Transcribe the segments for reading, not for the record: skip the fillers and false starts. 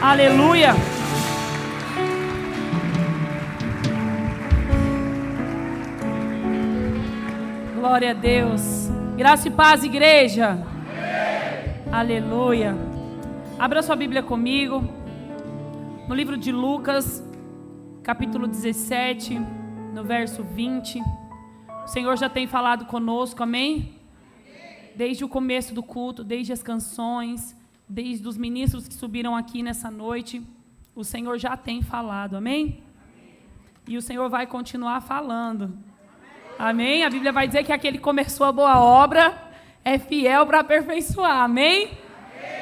Aleluia. Glória a Deus. Graça e paz, igreja. Amém. Aleluia. Abra sua Bíblia comigo. No livro de Lucas, capítulo 17, no verso 20. O Senhor já tem falado conosco, amém? Desde o começo do culto, desde as canções, desde os ministros que subiram aqui nessa noite, o Senhor já tem falado, amém? E o Senhor vai continuar falando, amém? A Bíblia vai dizer que aquele que começou a boa obra é fiel para aperfeiçoar, amém?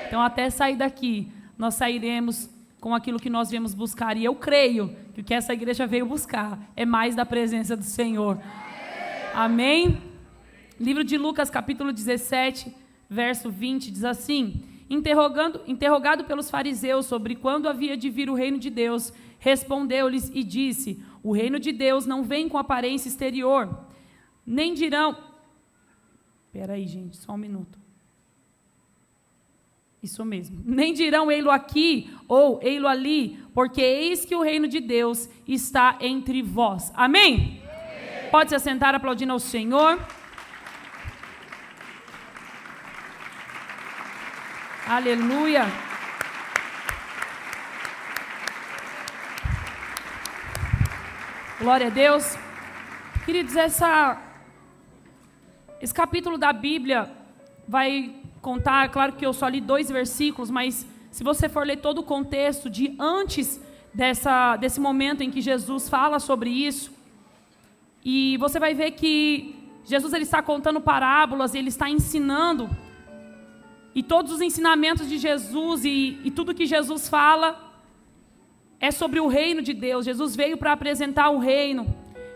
Então até sair daqui, nós sairemos com aquilo que nós viemos buscar, e eu creio que o que essa igreja veio buscar é mais da presença do Senhor, amém? Livro de Lucas, capítulo 17, verso 20, diz assim: interrogado pelos fariseus sobre quando havia de vir o reino de Deus, respondeu-lhes e disse: o reino de Deus não vem com aparência exterior, nem dirão... Espera aí, gente, só um minuto. Isso mesmo. Nem dirão ei-lo aqui ou ei-lo ali, porque eis que o reino de Deus está entre vós. Amém? Amém. Pode se assentar aplaudindo ao Senhor. Aleluia. Glória a Deus. Queridos, esse capítulo da Bíblia vai contar, claro que eu só li 2 versículos, mas se você for ler todo o contexto de antes desse momento em que Jesus fala sobre isso, e você vai ver que Jesus ele está contando parábolas, ele está ensinando. E todos os ensinamentos de Jesus e tudo que Jesus fala é sobre o reino de Deus. Jesus veio para apresentar o reino.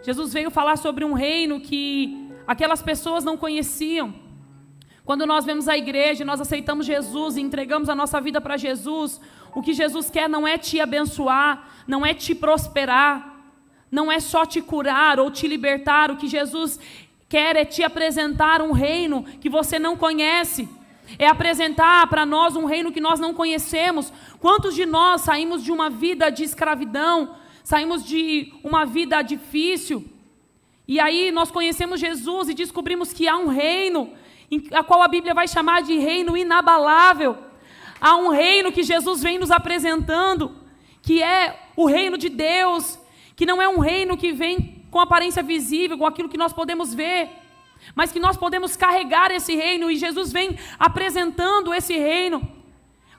Jesus veio falar sobre um reino que aquelas pessoas não conheciam. Quando nós vemos a igreja, nós aceitamos Jesus e entregamos a nossa vida para Jesus, o que Jesus quer não é te abençoar, não é te prosperar, não é só te curar ou te libertar. O que Jesus quer é te apresentar um reino que você não conhece. É apresentar para nós um reino que nós não conhecemos. Quantos de nós saímos de uma vida de escravidão, saímos de uma vida difícil, e aí nós conhecemos Jesus e descobrimos que há um reino, a qual a Bíblia vai chamar de reino inabalável. Há um reino que Jesus vem nos apresentando, que é o reino de Deus, que não é um reino que vem com aparência visível, com aquilo que nós podemos ver, mas que nós podemos carregar esse reino, e Jesus vem apresentando esse reino.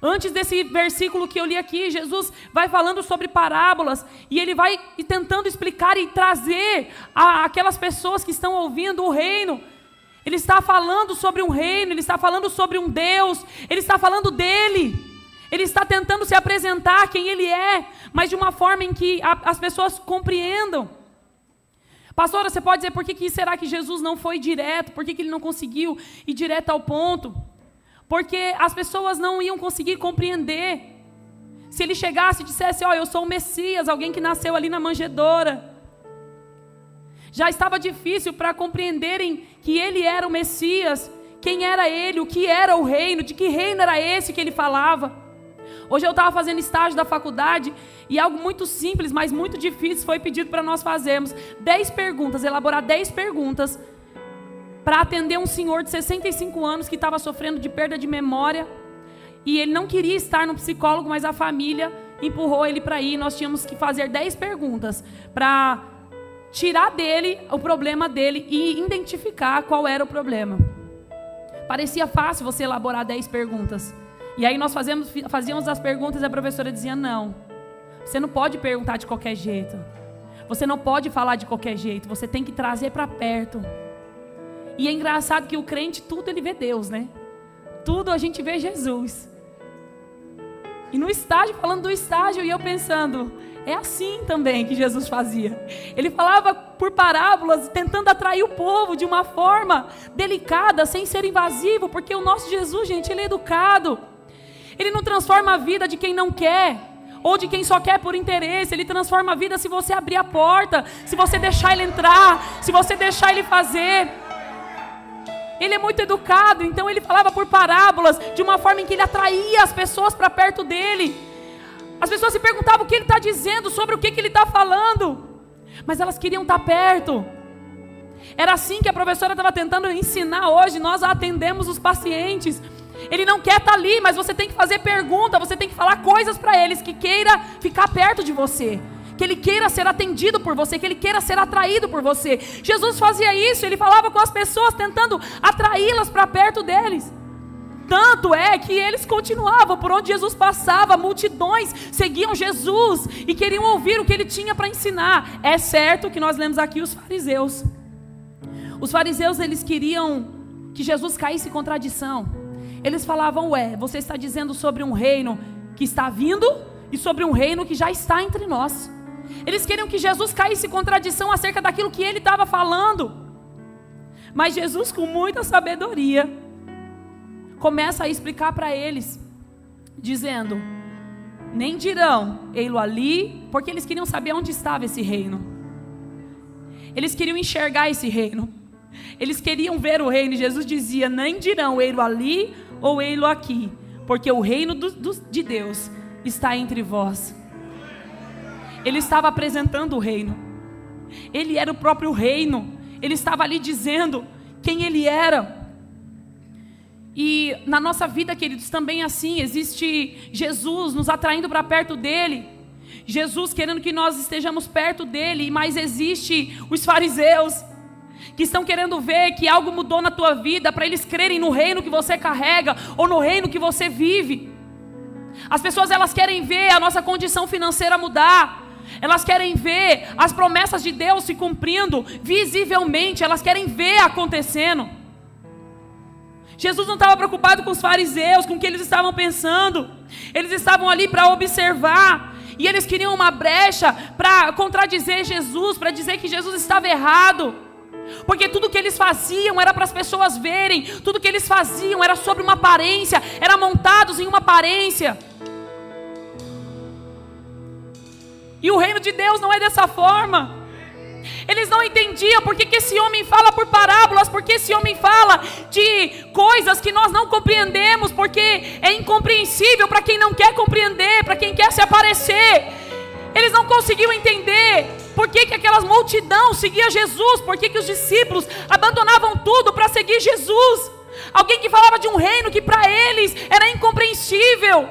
Antes desse versículo que eu li aqui, Jesus vai falando sobre parábolas, e ele vai tentando explicar e trazer aquelas pessoas que estão ouvindo o reino. Ele está falando sobre um reino, ele está falando sobre um Deus, ele está falando dele, ele está tentando se apresentar quem ele é, mas de uma forma em que as pessoas compreendam. Pastora, você pode dizer por que será que Jesus não foi direto? Por que ele não conseguiu ir direto ao ponto? Porque as pessoas não iam conseguir compreender. Se ele chegasse e dissesse: eu sou o Messias, alguém que nasceu ali na manjedoura. Já estava difícil para compreenderem que ele era o Messias, quem era ele, o que era o reino, de que reino era esse que ele falava. Hoje eu estava fazendo estágio da faculdade e algo muito simples, mas muito difícil foi pedido para nós fazermos 10 perguntas, elaborar 10 perguntas para atender um senhor de 65 anos que estava sofrendo de perda de memória, e ele não queria estar no psicólogo, mas a família empurrou ele para ir. Nós tínhamos que fazer 10 perguntas para tirar dele o problema dele e identificar qual era o problema. Parecia fácil você elaborar 10 perguntas. E aí nós fazíamos as perguntas e a professora dizia: não, você não pode perguntar de qualquer jeito, você não pode falar de qualquer jeito, você tem que trazer para perto. E é engraçado que o crente, tudo ele vê Deus, né? Tudo a gente vê Jesus. E no estágio, falando do estágio, e eu pensando, é assim também que Jesus fazia. Ele falava por parábolas, tentando atrair o povo de uma forma delicada, sem ser invasivo, porque o nosso Jesus, gente, ele é educado. Ele não transforma a vida de quem não quer, ou de quem só quer por interesse. Ele transforma a vida se você abrir a porta, se você deixar ele entrar, se você deixar ele fazer. Ele é muito educado, então ele falava por parábolas, de uma forma em que ele atraía as pessoas para perto dele. As pessoas se perguntavam o que ele está dizendo, sobre o que ele está falando, mas elas queriam estar perto. Era assim que a professora estava tentando ensinar hoje. Nós atendemos os pacientes. Ele não quer estar ali, mas você tem que fazer pergunta, você tem que falar coisas para eles, que queira ficar perto de você, que ele queira ser atendido por você, que ele queira ser atraído por você. Jesus fazia isso, ele falava com as pessoas, tentando atraí-las para perto deles. Tanto é que eles continuavam, por onde Jesus passava, multidões seguiam Jesus e queriam ouvir o que ele tinha para ensinar. É certo que nós lemos aqui os fariseus. Os fariseus, eles queriam que Jesus caísse em contradição. Eles falavam, você está dizendo sobre um reino que está vindo e sobre um reino que já está entre nós. Eles queriam que Jesus caísse em contradição acerca daquilo que ele estava falando. Mas Jesus, com muita sabedoria, começa a explicar para eles, dizendo, nem dirão, ei-lo ali, porque eles queriam saber onde estava esse reino. Eles queriam enxergar esse reino. Eles queriam ver o reino. E Jesus dizia, nem dirão, ei-lo ali ou ei-lo aqui, porque o reino de Deus está entre vós. Ele estava apresentando o reino. Ele era o próprio reino. Ele estava ali dizendo quem ele era. E na nossa vida, queridos, também é assim. Existe Jesus nos atraindo para perto dele, Jesus querendo que nós estejamos perto dele. Mas existe os fariseus, que estão querendo ver que algo mudou na tua vida, para eles crerem no reino que você carrega, ou no reino que você vive. As pessoas, elas querem ver a nossa condição financeira mudar. Elas querem ver as promessas de Deus se cumprindo visivelmente. Elas querem ver acontecendo. Jesus não estava preocupado com os fariseus, com o que eles estavam pensando. Eles estavam ali para observar. E eles queriam uma brecha para contradizer Jesus, para dizer que Jesus estava errado. Porque tudo que eles faziam era para as pessoas verem. Tudo que eles faziam era sobre uma aparência. Eram montados em uma aparência. E o reino de Deus não é dessa forma. Eles não entendiam porque que esse homem fala por parábolas, porque esse homem fala de coisas que nós não compreendemos, porque é incompreensível para quem não quer compreender, para quem quer se aparecer. Eles não conseguiam entender por que aquelas multidão seguia Jesus, por que os discípulos abandonavam tudo para seguir Jesus. Alguém que falava de um reino que para eles era incompreensível.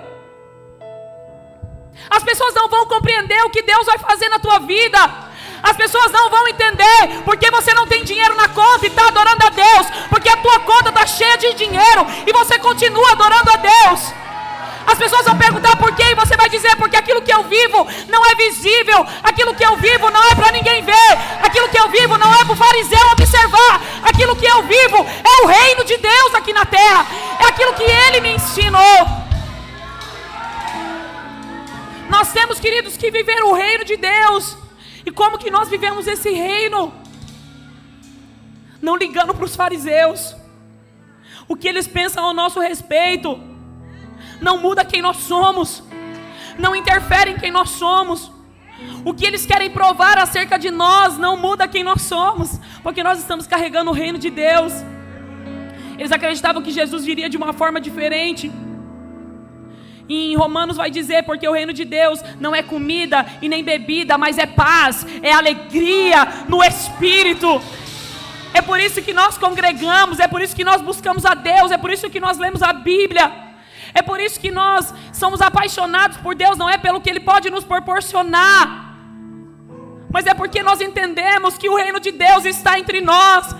As pessoas não vão compreender o que Deus vai fazer na tua vida. As pessoas não vão entender porque você não tem dinheiro na conta e está adorando a Deus, porque a tua conta está cheia de dinheiro e você continua adorando a Deus. As pessoas vão perguntar por quê, e você vai dizer, porque aquilo que eu vivo não é visível, aquilo que eu vivo não é para ninguém ver, aquilo que eu vivo não é para o fariseu observar, aquilo que eu vivo é o reino de Deus aqui na terra, é aquilo que Ele me ensinou. Nós temos, queridos, que viver o reino de Deus. E como que nós vivemos esse reino? Não ligando para os fariseus, o que eles pensam ao nosso respeito não muda quem nós somos, não interfere em quem nós somos. O que eles querem provar acerca de nós não muda quem nós somos, porque nós estamos carregando o reino de Deus. Eles acreditavam que Jesus viria de uma forma diferente. E em Romanos vai dizer, porque o reino de Deus não é comida e nem bebida, mas é paz, é alegria no Espírito. É por isso que nós congregamos, é por isso que nós buscamos a Deus, é por isso que nós lemos a Bíblia. É por isso que nós somos apaixonados por Deus, não é pelo que Ele pode nos proporcionar, mas é porque nós entendemos que o reino de Deus está entre nós.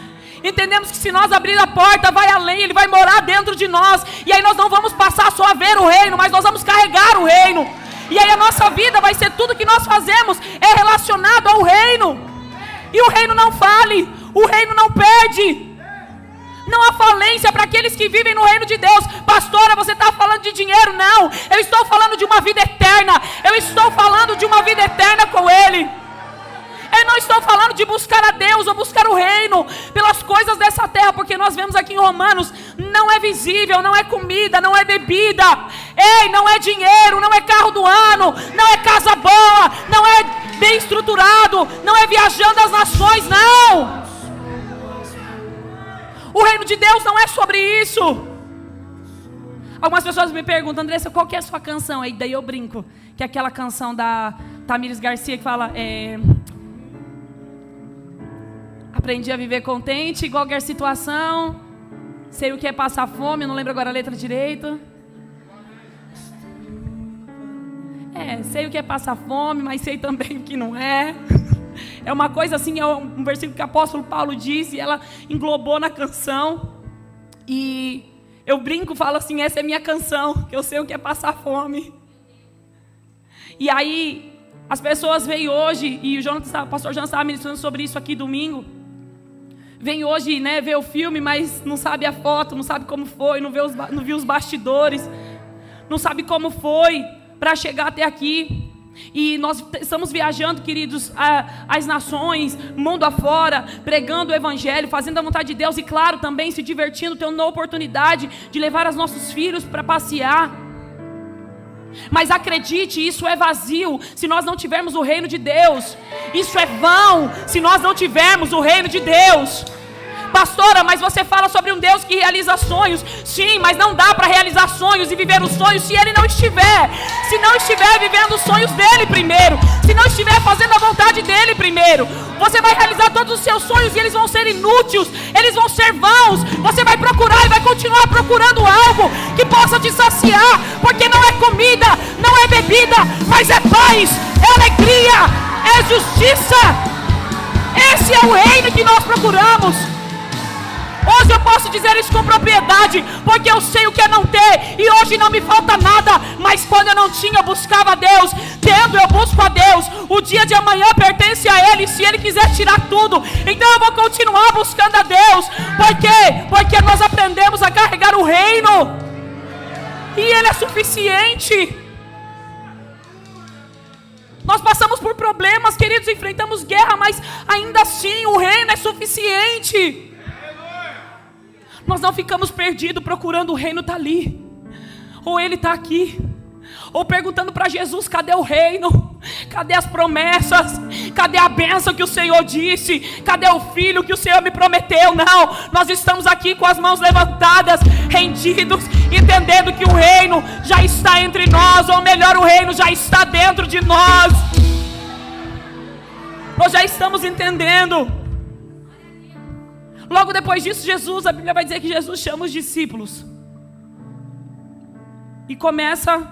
Entendemos que se nós abrir a porta, vai além, Ele vai morar dentro de nós. E aí nós não vamos passar só a ver o reino, mas nós vamos carregar o reino. E aí a nossa vida vai ser, tudo que nós fazemos é relacionado ao reino. E o reino não fale, o reino não perde. Não há falência para aqueles que vivem no reino de Deus. Pastora, você está falando de dinheiro? Não, eu estou falando de uma vida eterna. Eu estou falando de uma vida eterna com Ele. Eu não estou falando de buscar a Deus ou buscar o reino pelas coisas dessa terra, porque nós vemos aqui em Romanos, não é visível, não é comida, não é bebida, não é dinheiro, não é carro do ano, não é casa boa, não é bem estruturado, não é viajando as nações, não. O reino de Deus não é sobre isso. Algumas pessoas me perguntam, Andressa, qual que é a sua canção? Aí daí eu brinco, que é aquela canção da Tamires Garcia que fala, aprendi a viver contente, em qualquer situação, sei o que é passar fome, eu não lembro agora a letra direito. Sei o que é passar fome, mas sei também o que não é. É uma coisa assim, é um versículo que o apóstolo Paulo disse, e ela englobou na canção. E eu brinco, falo assim, essa é minha canção, que eu sei o que é passar fome. E aí, as pessoas veem hoje, e o pastor Jonas estava ministrando sobre isso aqui domingo. Vem hoje, né, ver o filme, mas não sabe a foto, não sabe como foi, não viu os bastidores, não sabe como foi para chegar até aqui. E nós estamos viajando, queridos, as nações, mundo afora, pregando o evangelho, fazendo a vontade de Deus e, claro, também se divertindo, tendo uma oportunidade de levar os nossos filhos para passear. Mas acredite, isso é vazio se nós não tivermos o reino de Deus. Isso é vão se nós não tivermos o reino de Deus. Pastora, mas você fala sobre um Deus que realiza sonhos. Sim, mas não dá para realizar sonhos e viver os sonhos se Ele não estiver. Se não estiver vivendo os sonhos dEle primeiro. Se não estiver fazendo a vontade dEle primeiro. Você vai realizar todos os seus sonhos e eles vão ser inúteis. Eles vão ser vãos. Você vai procurar e vai continuar procurando algo que possa te saciar. Porque não é comida, não é bebida, mas é paz, é alegria, é justiça. Esse é o reino que nós procuramos. Hoje eu posso dizer isso com propriedade, porque eu sei o que é não ter, e hoje não me falta nada, mas quando eu não tinha, eu buscava a Deus, tendo eu busco a Deus, o dia de amanhã pertence a Ele, se Ele quiser tirar tudo, então eu vou continuar buscando a Deus. Por quê? Porque nós aprendemos a carregar o reino, e Ele é suficiente. Nós passamos por problemas, queridos, enfrentamos guerra, mas ainda assim o reino é suficiente. Nós não ficamos perdidos procurando o reino está ali, ou ele está aqui, ou perguntando para Jesus, cadê o reino? Cadê as promessas? Cadê a bênção que o Senhor disse? Cadê o filho que o Senhor me prometeu? Não, nós estamos aqui com as mãos levantadas, rendidos, entendendo que o reino já está entre nós, ou melhor, o reino já está dentro de nós. Nós já estamos entendendo. Logo depois disso, Jesus, a Bíblia vai dizer que Jesus chama os discípulos e começa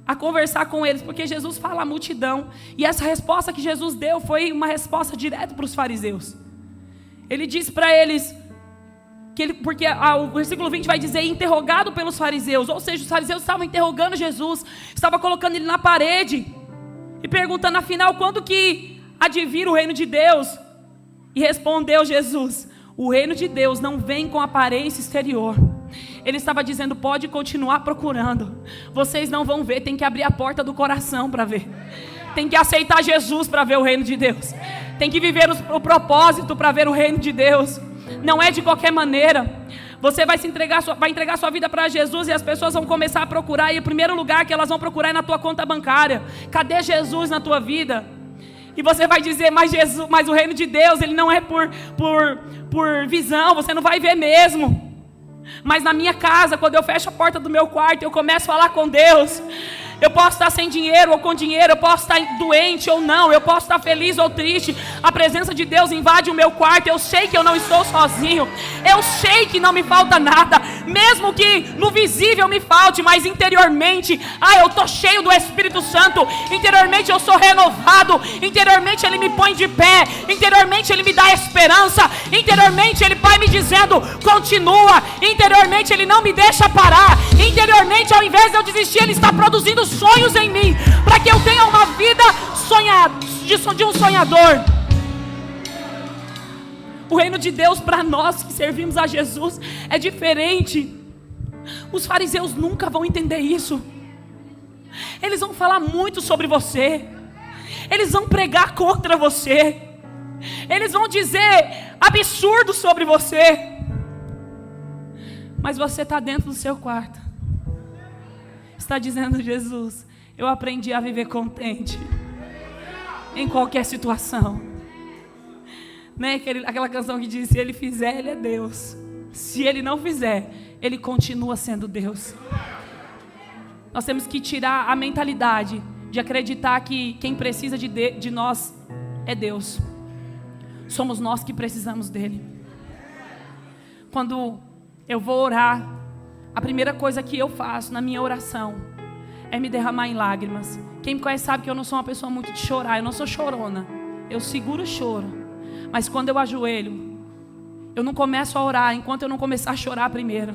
a conversar com eles, porque Jesus fala à multidão, e essa resposta que Jesus deu foi uma resposta direta para os fariseus. Ele disse para eles, porque o versículo 20 vai dizer, interrogado pelos fariseus, ou seja, os fariseus estavam interrogando Jesus, estavam colocando ele na parede, e perguntando, afinal, quando que há de vir o reino de Deus? E respondeu Jesus, o reino de Deus não vem com aparência exterior. Ele estava dizendo, pode continuar procurando. Vocês não vão ver, tem que abrir a porta do coração para ver. Tem que aceitar Jesus para ver o reino de Deus. Tem que viver o propósito para ver o reino de Deus. Não é de qualquer maneira. Você vai entregar sua vida para Jesus e as pessoas vão começar a procurar. E o primeiro lugar que elas vão procurar é na tua conta bancária. Cadê Jesus na tua vida? E você vai dizer, mas o reino de Deus, ele não é por visão, você não vai ver mesmo. Mas na minha casa, quando eu fecho a porta do meu quarto, eu começo a falar com Deus. Eu posso estar sem dinheiro ou com dinheiro, eu posso estar doente ou não, eu posso estar feliz ou triste. A presença de Deus invade o meu quarto, eu sei que eu não estou sozinho. Eu sei que não me falta nada, mesmo que no visível me falte, mas interiormente, eu estou cheio do Espírito Santo. Interiormente eu sou renovado, interiormente Ele me põe de pé, interiormente Ele me dá esperança, interiormente Ele vai me dizendo, continua, interiormente Ele não me deixa parar, interiormente ao invés de eu desistir, Ele está produzindo sonhos em mim, para que eu tenha uma vida de um sonhador. O reino de Deus para nós que servimos a Jesus é diferente. Os fariseus nunca vão entender isso. Eles vão falar muito sobre você, eles vão pregar contra você, eles vão dizer absurdos sobre você, mas você está dentro do seu quarto, está dizendo, Jesus, eu aprendi a viver contente em qualquer situação. Né? Aquela canção que diz, se Ele fizer, Ele é Deus. Se Ele não fizer, Ele continua sendo Deus. Nós temos que tirar a mentalidade de acreditar que quem precisa de nós é Deus. Somos nós que precisamos dele. Quando eu vou orar, a primeira coisa que eu faço na minha oração é me derramar em lágrimas. Quem me conhece sabe que eu não sou uma pessoa muito de chorar. Eu não sou chorona. Eu seguro o choro. Mas quando eu ajoelho, eu não começo a orar enquanto eu não começar a chorar primeiro.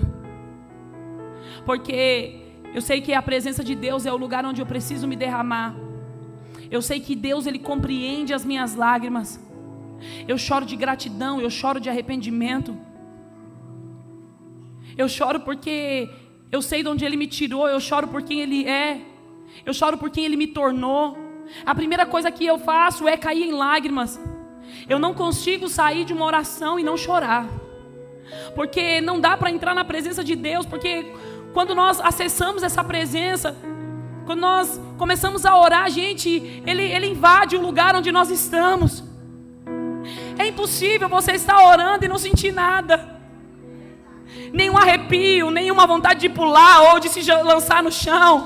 Porque eu sei que a presença de Deus é o lugar onde eu preciso me derramar. Eu sei que Deus, Ele compreende as minhas lágrimas. Eu choro de gratidão, eu choro de arrependimento. Eu choro porque eu sei de onde Ele me tirou. Eu choro por quem Ele é. Eu choro por quem Ele me tornou. A primeira coisa que eu faço é cair em lágrimas. Eu não consigo sair de uma oração e não chorar. Porque não dá para entrar na presença de Deus. Porque quando nós acessamos essa presença, quando nós começamos a orar, gente, Ele invade o lugar onde nós estamos. É impossível você estar orando e não sentir nada. Nenhum arrepio, nenhuma vontade de pular ou de se lançar no chão.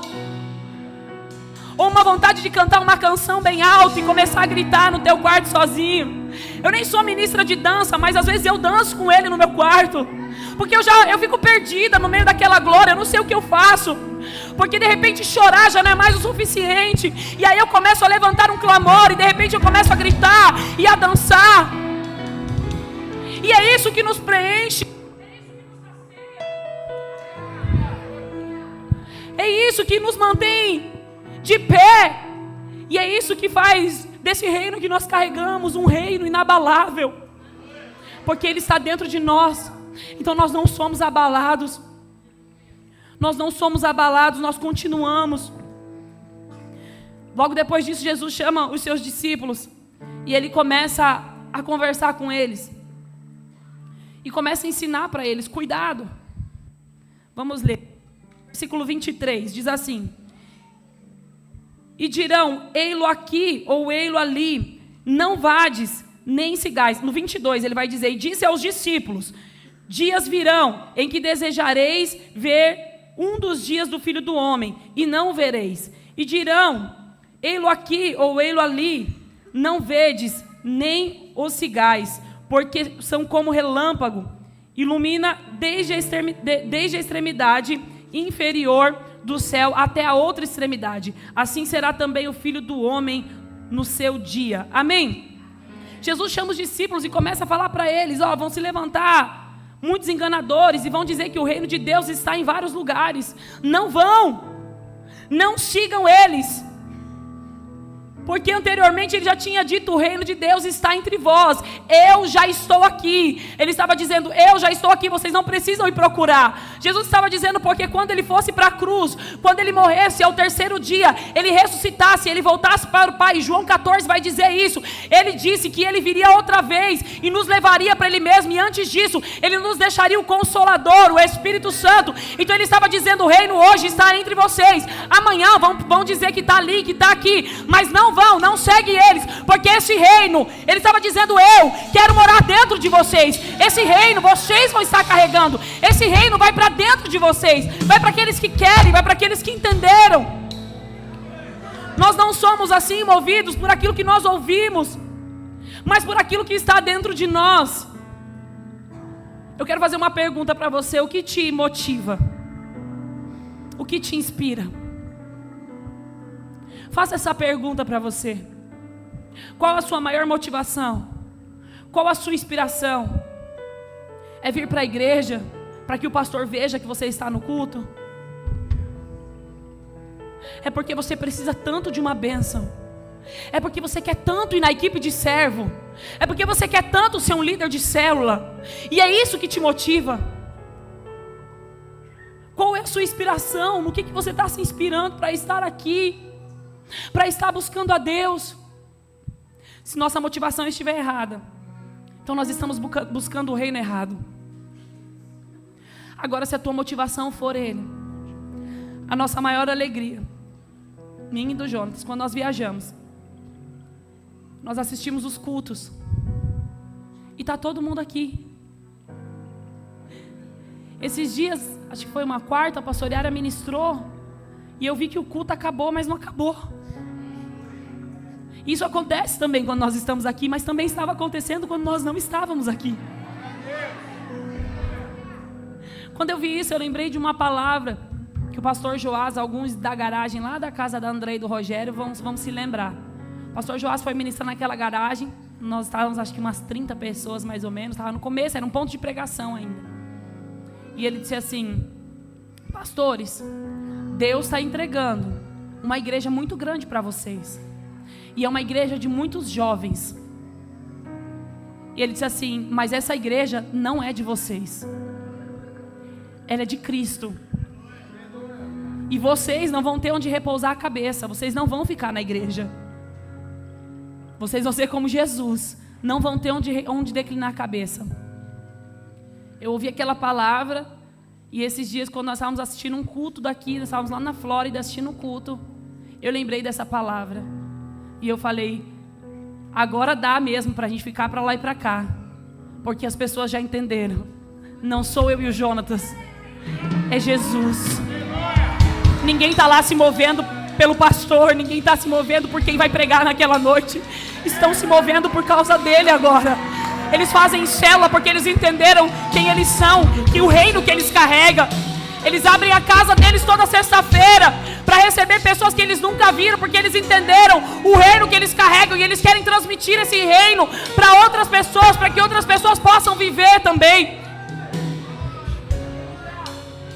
Ou uma vontade de cantar uma canção bem alta e começar a gritar no teu quarto sozinho. Eu nem sou ministra de dança, mas às vezes eu danço com ele no meu quarto. Porque eu fico perdida no meio daquela glória, eu não sei o que eu faço. Porque de repente chorar já não é mais o suficiente. E aí eu começo a levantar um clamor e de repente eu começo a gritar e a dançar. E é isso que nos preenche. É isso que nos mantém de pé. E é isso que faz desse reino que nós carregamos um reino inabalável. Porque Ele está dentro de nós. Então nós não somos abalados. Nós não somos abalados, nós continuamos. Logo depois disso, Jesus chama os seus discípulos. E Ele começa a conversar com eles. E começa a ensinar para eles, cuidado. Vamos ler. Versículo 23, diz assim: e dirão, ei-lo aqui ou ei-lo ali, não vades, nem sigais. No 22 ele vai dizer, e disse aos discípulos, dias virão em que desejareis ver um dos dias do Filho do Homem, e não o vereis. E dirão, ei-lo aqui ou ei-lo ali, não vedes, nem os sigais, porque são como relâmpago, ilumina desde a extremidade inferior do céu até a outra extremidade. Assim será também o Filho do Homem no seu dia. Amém? Jesus chama os discípulos e começa a falar para eles, vão se levantar muitos enganadores e vão dizer que o reino de Deus está em vários lugares. Não vão. Não sigam eles. Porque anteriormente ele já tinha dito, o reino de Deus está entre vós. Eu já estou aqui. Ele estava dizendo, eu já estou aqui, vocês não precisam ir procurar. Jesus estava dizendo, porque quando ele fosse para a cruz, quando ele morresse ao terceiro dia, ele ressuscitasse, ele voltasse para o Pai. João 14 vai dizer isso. Ele disse que ele viria outra vez e nos levaria para ele mesmo. E antes disso, ele nos deixaria o Consolador, o Espírito Santo. Então ele estava dizendo, o reino hoje está entre vocês. Amanhã vão dizer que está ali, que está aqui. Mas não segue eles, porque esse reino, ele estava dizendo, eu quero morar dentro de vocês. Esse reino vocês vão estar carregando. Esse reino vai para dentro de vocês, vai para aqueles que querem, vai para aqueles que entenderam. Nós não somos assim movidos por aquilo que nós ouvimos, mas por aquilo que está dentro de nós. Eu quero fazer uma pergunta para você: o que te motiva? O que te inspira? Faça essa pergunta para você. Qual a sua maior motivação? Qual a sua inspiração? É vir para a igreja para que o pastor veja que você está no culto? É porque você precisa tanto de uma bênção? É porque você quer tanto ir na equipe de servo? É porque você quer tanto ser um líder de célula? E é isso que te motiva? Qual é a sua inspiração? No que você está se inspirando para estar aqui? Para estar buscando a Deus? Se nossa motivação estiver errada, então nós estamos buscando o reino errado. Agora, se a tua motivação for Ele, a nossa maior alegria, minha e do Jonas, quando nós viajamos, nós assistimos os cultos e está todo mundo aqui. Esses dias, acho que foi uma quarta, a pastor Yara ministrou E eu vi que o culto acabou, mas não acabou. Isso acontece também quando nós estamos aqui, mas também estava acontecendo quando nós não estávamos aqui. Quando eu vi isso, eu lembrei de uma palavra que o pastor Joás, alguns da garagem lá da casa da André e do Rogério vão se lembrar. O pastor Joás foi ministrar naquela garagem. Nós estávamos, acho que umas 30 pessoas mais ou menos. Estava no começo, era um ponto de pregação ainda. E ele disse assim: pastores, Deus está entregando uma igreja muito grande para vocês. E é uma igreja de muitos jovens. E ele disse assim: mas essa igreja não é de vocês. Ela é de Cristo. E vocês não vão ter onde repousar a cabeça. Vocês não vão ficar na igreja. Vocês vão ser como Jesus. Não vão ter onde declinar a cabeça. Eu ouvi aquela palavra. E esses dias, quando nós estávamos assistindo um culto daqui, nós estávamos lá na Flórida assistindo um culto, eu lembrei dessa palavra. E eu falei: agora dá mesmo para a gente ficar para lá e para cá. Porque as pessoas já entenderam. Não sou eu e o Jonatas. É Jesus. Ninguém está lá se movendo pelo pastor. Ninguém está se movendo por quem vai pregar naquela noite. Estão se movendo por causa dele agora. Eles fazem célula porque eles entenderam quem eles são, que o reino que eles carregam. Eles abrem a casa deles toda sexta-feira para receber pessoas que eles nunca viram, porque eles entenderam o reino que eles carregam e eles querem transmitir esse reino para outras pessoas, para que outras pessoas possam viver também.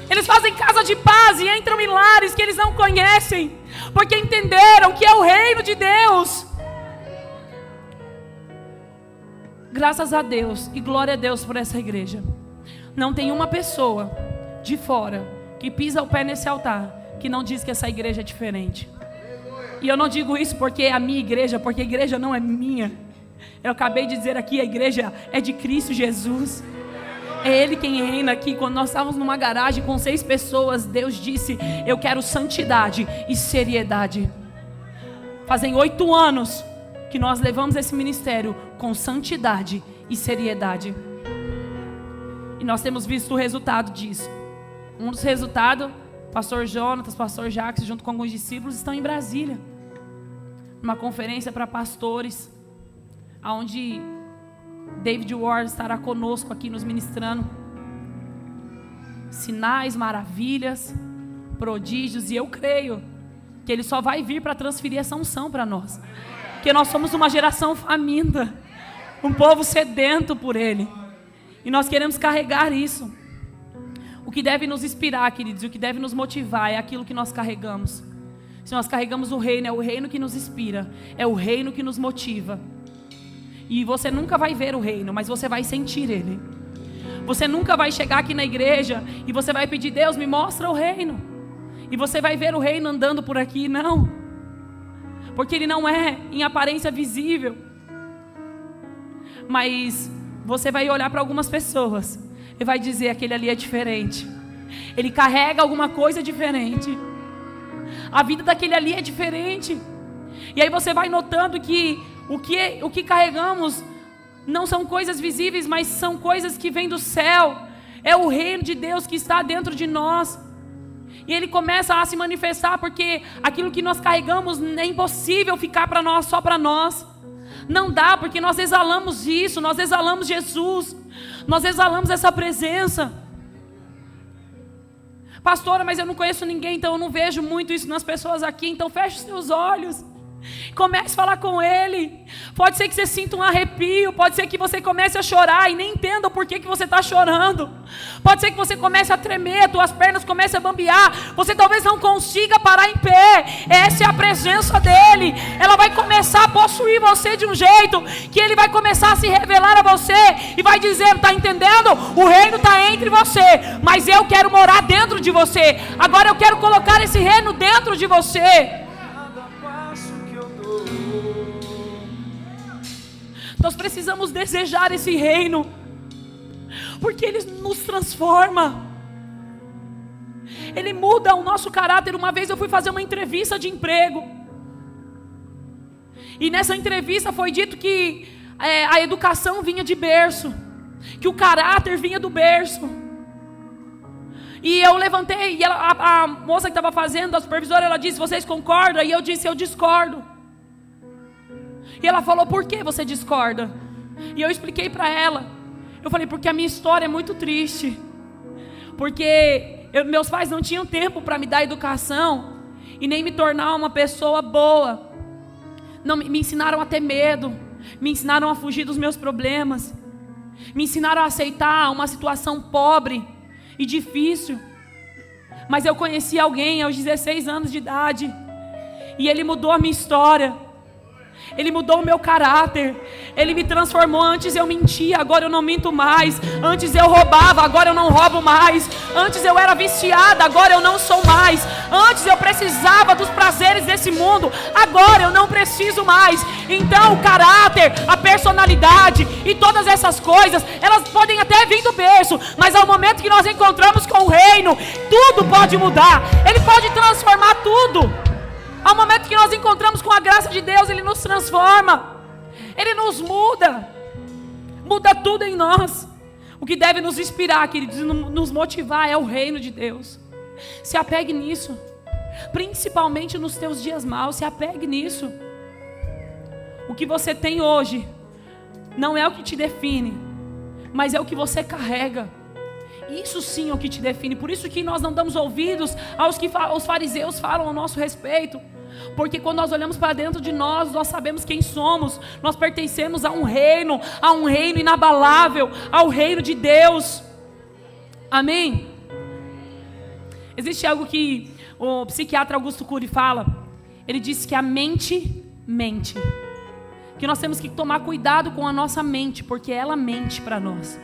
Eles fazem casa de paz e entram em lares que eles não conhecem, porque entenderam que é o reino de Deus. Graças a Deus e glória a Deus por essa igreja. Não tem uma pessoa de fora que pisa o pé nesse altar que não diz que essa igreja é diferente. E eu não digo isso porque é a minha igreja, porque a igreja não é minha. Eu acabei de dizer aqui, a igreja é de Cristo Jesus. É Ele quem reina aqui. Quando nós estávamos numa garagem com 6 pessoas, Deus disse: eu quero santidade e seriedade. Fazem 8 anos que nós levamos esse ministério com santidade e seriedade. E nós temos visto o resultado disso. Um dos resultados, pastor Jonatas, pastor Jacques, junto com alguns discípulos, estão em Brasília, numa conferência para pastores, onde David Ward estará conosco aqui nos ministrando. Sinais, maravilhas, prodígios, e eu creio que Ele só vai vir para transferir essa unção para nós. Porque nós somos uma geração faminta, um povo sedento por Ele. E nós queremos carregar isso. O que deve nos inspirar, queridos, o que deve nos motivar é aquilo que nós carregamos. Se nós carregamos o reino, é o reino que nos inspira, é o reino que nos motiva. E você nunca vai ver o reino, mas você vai sentir ele. Você nunca vai chegar aqui na igreja e você vai pedir: Deus, me mostra o reino. E você vai ver o reino andando por aqui. Não. Porque ele não é em aparência visível. Mas você vai olhar para algumas pessoas e vai dizer: aquele ali é diferente. Ele carrega alguma coisa diferente. A vida daquele ali é diferente. E aí você vai notando que o que carregamos não são coisas visíveis, mas são coisas que vêm do céu. É o reino de Deus que está dentro de nós. E ele começa a se manifestar, porque aquilo que nós carregamos é impossível ficar para nós, só para nós. Não dá, porque nós exalamos isso, nós exalamos Jesus, nós exalamos essa presença. Pastora, mas eu não conheço ninguém, então eu não vejo muito isso nas pessoas aqui. Então feche os seus olhos, comece a falar com Ele. Pode ser que você sinta um arrepio, pode ser que você comece a chorar e nem entenda o porquê que você está chorando. Pode ser que você comece a tremer, tuas pernas comecem a bambear, você talvez não consiga parar em pé. Essa é a presença dEle. Ela vai começar a possuir você de um jeito que Ele vai começar a se revelar a você e vai dizer: está entendendo? O reino está entre você, mas eu quero morar dentro de você. Agora eu quero colocar esse reino dentro de você. Nós precisamos desejar esse reino, porque Ele nos transforma, Ele muda o nosso caráter. Uma vez eu fui fazer uma entrevista de emprego, e nessa entrevista foi dito que a educação vinha de berço, que o caráter vinha do berço. E eu levantei, e a moça que estava fazendo, a supervisora, ela disse, vocês concordam? E eu disse, eu discordo. E ela falou, por que você discorda? E eu expliquei para ela. Eu falei, porque a minha história é muito triste. Porque meus pais não tinham tempo para me dar educação e nem me tornar uma pessoa boa. Não, me ensinaram a ter medo, me ensinaram a fugir dos meus problemas, me ensinaram a aceitar uma situação pobre e difícil. Mas eu conheci alguém aos 16 anos de idade e ele mudou a minha história. Ele mudou o meu caráter. Ele me transformou. Antes eu mentia, agora eu não minto mais. Antes eu roubava, agora eu não roubo mais. Antes eu era viciada, agora eu não sou mais. Antes eu precisava dos prazeres desse mundo, agora eu não preciso mais. Então o caráter, a personalidade e todas essas coisas, elas podem até vir do berço, mas ao momento que nós encontramos com o reino, tudo pode mudar. Ele pode transformar tudo. Ao momento que nós encontramos com a graça de Deus, Ele nos transforma, Ele nos muda, muda tudo em nós. O que deve nos inspirar, queridos, nos motivar é o reino de Deus. Se apegue nisso, principalmente nos teus dias maus, se apegue nisso. O que você tem hoje não é o que te define, mas é o que você carrega. Isso sim é o que te define. Por isso que nós não damos ouvidos aos que os fariseus falam ao nosso respeito. Porque quando nós olhamos para dentro de nós, nós sabemos quem somos. Nós pertencemos a um reino inabalável, ao reino de Deus. Amém? Existe algo que o psiquiatra Augusto Cury fala. Ele disse que a mente mente. Que nós temos que tomar cuidado com a nossa mente, porque ela mente para nós.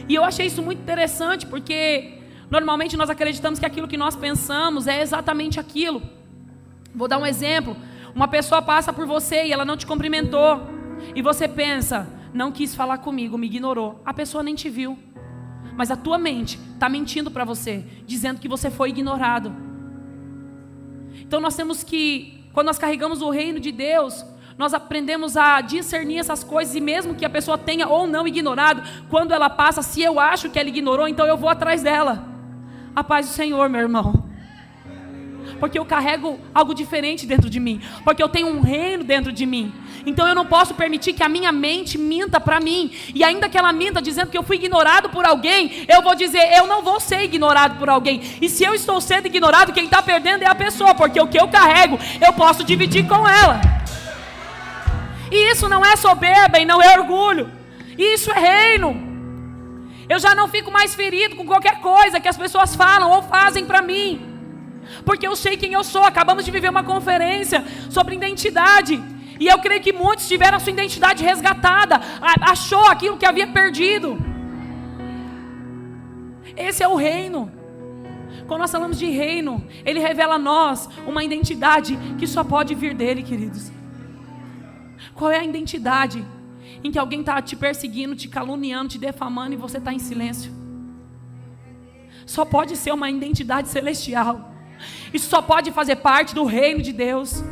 E eu achei isso muito interessante, porque normalmente nós acreditamos que aquilo que nós pensamos é exatamente aquilo. Vou dar um exemplo. Uma pessoa passa por você e ela não te cumprimentou. E você pensa, não quis falar comigo, me ignorou. A pessoa nem te viu. Mas a tua mente está mentindo para você, dizendo que você foi ignorado. Então nós temos que, quando nós carregamos o reino de Deus, nós aprendemos a discernir essas coisas. E mesmo que a pessoa tenha ou não ignorado, quando ela passa, se eu acho que ela ignorou, então eu vou atrás dela. A paz do Senhor, meu irmão. Porque eu carrego algo diferente dentro de mim, porque eu tenho um reino dentro de mim. Então eu não posso permitir que a minha mente minta para mim. E ainda que ela minta dizendo que eu fui ignorado por alguém, eu vou dizer, eu não vou ser ignorado por alguém. E se eu estou sendo ignorado, quem está perdendo é a pessoa, porque o que eu carrego, eu posso dividir com ela. E isso não é soberba e não é orgulho. Isso é reino. Eu já não fico mais ferido com qualquer coisa que as pessoas falam ou fazem para mim, porque eu sei quem eu sou. Acabamos de viver uma conferência sobre identidade, e eu creio que muitos tiveram a sua identidade resgatada, achou aquilo que havia perdido. Esse é o reino. Quando nós falamos de reino, Ele revela a nós uma identidade que só pode vir dEle, queridos. Qual é a identidade em que alguém está te perseguindo, te caluniando, te defamando e você está em silêncio? Só pode ser uma identidade celestial. Isso só pode fazer parte do reino de Deus.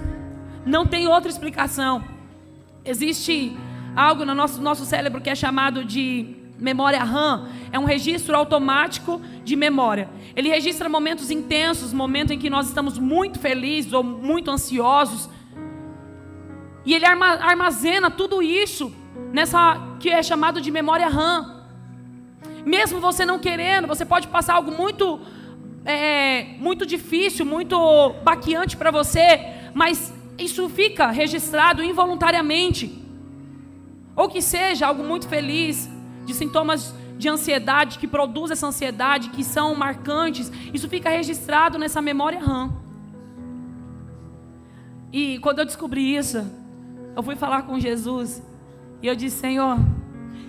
Não tem outra explicação. Existe algo no nosso cérebro que é chamado de memória RAM. É um registro automático de memória. Ele registra momentos intensos, momentos em que nós estamos muito felizes ou muito ansiosos. E ele armazena tudo isso nessa que é chamado de memória RAM. Mesmo você não querendo, você pode passar algo muito difícil, muito baqueante para você, mas isso fica registrado involuntariamente. Ou que seja algo muito feliz, de sintomas de ansiedade, que produz essa ansiedade, que são marcantes, isso fica registrado nessa memória RAM. E quando eu descobri isso, eu fui falar com Jesus, e eu disse, Senhor,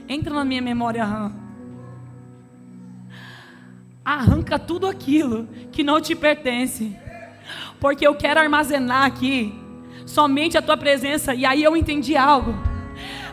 entra na minha memória RAM. Arranca tudo aquilo que não te pertence, porque eu quero armazenar aqui somente a tua presença. E aí eu entendi algo.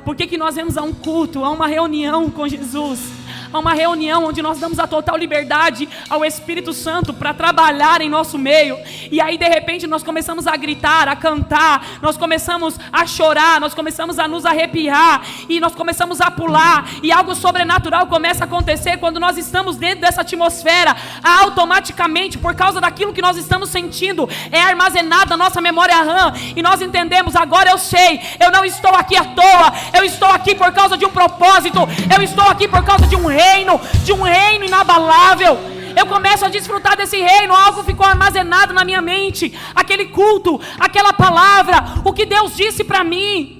Por que nós vamos a um culto, a uma reunião com Jesus? a uma reunião onde nós damos a total liberdade ao Espírito Santo para trabalhar em nosso meio. E aí de repente nós começamos a gritar, a cantar, nós começamos a chorar, nós começamos a nos arrepiar e nós começamos a pular, e algo sobrenatural começa a acontecer quando nós estamos dentro dessa atmosfera. Automaticamente, por causa daquilo que nós estamos sentindo, é armazenada a nossa memória RAM, e nós entendemos: agora eu sei, eu não estou aqui à toa, eu estou aqui por causa de um propósito, eu estou aqui por causa de um reino inabalável. Eu começo a desfrutar desse reino, algo ficou armazenado na minha mente, aquele culto, aquela palavra, o que Deus disse para mim.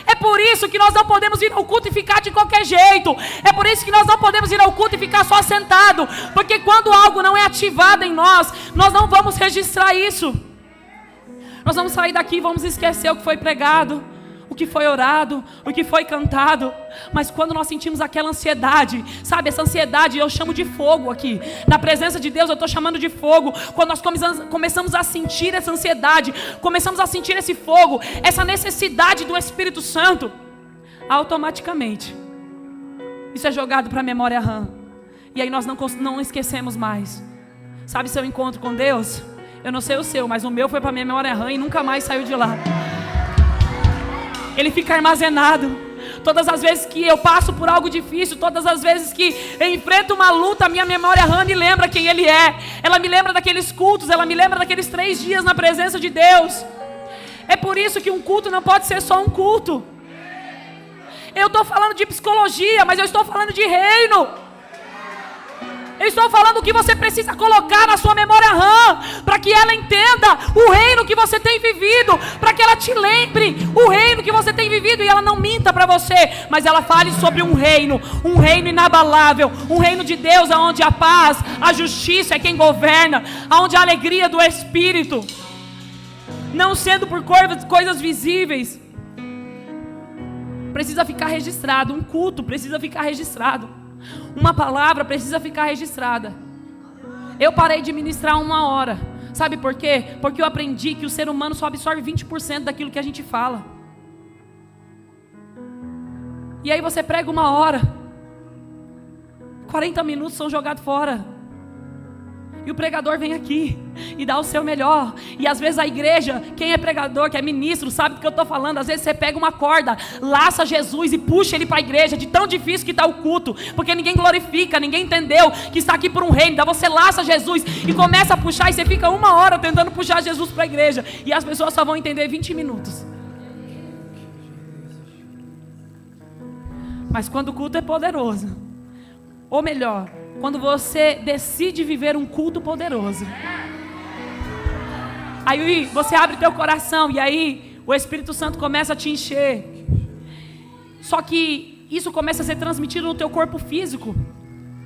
É por isso que nós não podemos ir ao culto e ficar de qualquer jeito. É por isso que nós não podemos ir ao culto e ficar só sentado, porque quando algo não é ativado em nós, nós não vamos registrar isso. Nós vamos sair daqui e vamos esquecer o que foi pregado, o que foi orado, o que foi cantado. Mas quando nós sentimos aquela ansiedade, sabe, essa ansiedade eu chamo de fogo aqui. Na presença de Deus eu estou chamando de fogo. Quando nós começamos a sentir essa ansiedade, começamos a sentir esse fogo, essa necessidade do Espírito Santo, automaticamente isso é jogado para a memória RAM. E aí nós não esquecemos mais. Sabe, seu encontro com Deus, eu não sei o seu, mas o meu foi para a minha memória RAM e nunca mais saiu de lá. Ele fica armazenado. Todas as vezes que eu passo por algo difícil, todas as vezes que eu enfrento uma luta, a minha memória RAM me lembra quem Ele é. Ela me lembra daqueles cultos, ela me lembra daqueles 3 dias na presença de Deus. É por isso que um culto não pode ser só um culto. Eu estou falando de psicologia, mas eu estou falando de reino. Eu estou falando o que você precisa colocar na sua memória RAM, para que ela entenda o reino que você tem vivido, para que ela te lembre o reino que você tem vivido, e ela não minta para você, mas ela fale sobre um reino inabalável, um reino de Deus, onde a paz, a justiça é quem governa, onde a alegria do Espírito, não sendo por coisas visíveis, precisa ficar registrado. Um culto precisa ficar registrado. Uma palavra precisa ficar registrada. Eu parei de ministrar 1 hora. Sabe por quê? Porque eu aprendi que o ser humano só absorve 20% daquilo que a gente fala. E aí você prega 1 hora, 40 minutos são jogados fora. E o pregador vem aqui e dá o seu melhor. E às vezes a igreja, quem é pregador, que é ministro, sabe do que eu estou falando. Às vezes você pega uma corda, laça Jesus e puxa ele para a igreja, de tão difícil que está o culto, porque ninguém glorifica, ninguém entendeu que está aqui por um reino. Daí você laça Jesus e começa a puxar, e você fica 1 hora tentando puxar Jesus para a igreja, e as pessoas só vão entender 20 minutos. Mas quando o culto é poderoso, ou melhor, quando você decide viver um culto poderoso, aí você abre teu coração, e aí o Espírito Santo começa a te encher. Só que isso começa a ser transmitido no teu corpo físico,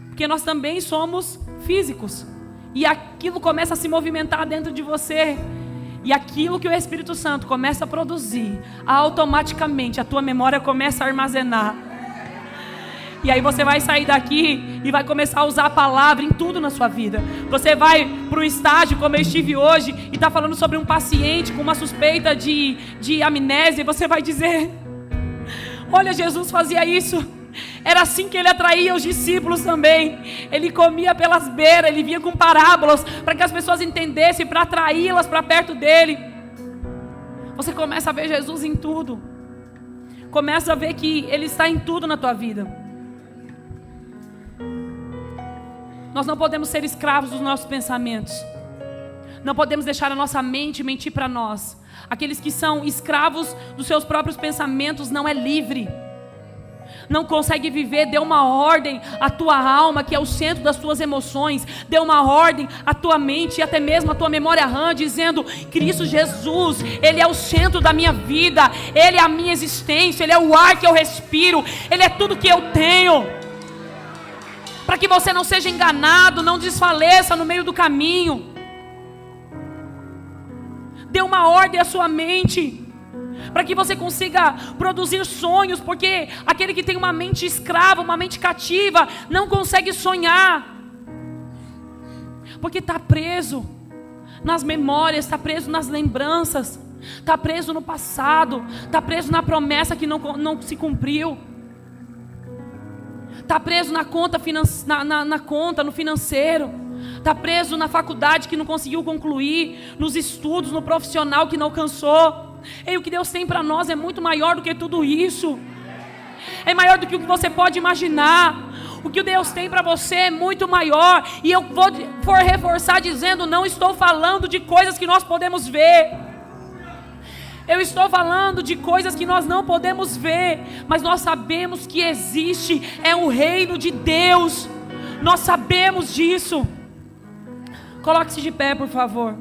porque nós também somos físicos, e aquilo começa a se movimentar dentro de você. E aquilo que o Espírito Santo começa a produzir, automaticamente a tua memória começa a armazenar. E aí você vai sair daqui e vai começar a usar a palavra em tudo na sua vida. Você vai para o estágio, como eu estive hoje, e está falando sobre um paciente com uma suspeita de amnésia, e você vai dizer: olha, Jesus fazia isso. Era assim que ele atraía os discípulos também. Ele comia pelas beiras, ele vinha com parábolas para que as pessoas entendessem, para atraí-las para perto dele. Você começa a ver Jesus em tudo. Começa a ver que Ele está em tudo na tua vida. Nós não podemos ser escravos dos nossos pensamentos. Não podemos deixar a nossa mente mentir para nós. Aqueles que são escravos dos seus próprios pensamentos não é livre. Não consegue viver. Dê uma ordem à tua alma, que é o centro das tuas emoções. Dê uma ordem à tua mente e até mesmo à tua memória RAM, dizendo: Cristo Jesus, Ele é o centro da minha vida. Ele é a minha existência. Ele é o ar que eu respiro. Ele é tudo que eu tenho. Para que você não seja enganado, não desfaleça no meio do caminho. Dê uma ordem à sua mente, para que você consiga produzir sonhos, porque aquele que tem uma mente escrava, uma mente cativa, não consegue sonhar, porque está preso nas memórias, está preso nas lembranças, está preso no passado, está preso na promessa que não se cumpriu, Está preso na conta, no financeiro. Está preso na faculdade que não conseguiu concluir, nos estudos, no profissional que não alcançou. E o que Deus tem para nós é muito maior do que tudo isso. É maior do que o que você pode imaginar. O que Deus tem para você é muito maior. E eu vou reforçar dizendo, não estou falando de coisas que nós podemos ver. Eu estou falando de coisas que nós não podemos ver, mas nós sabemos que existe, é o reino de Deus. Nós sabemos disso. Coloque-se de pé, por favor.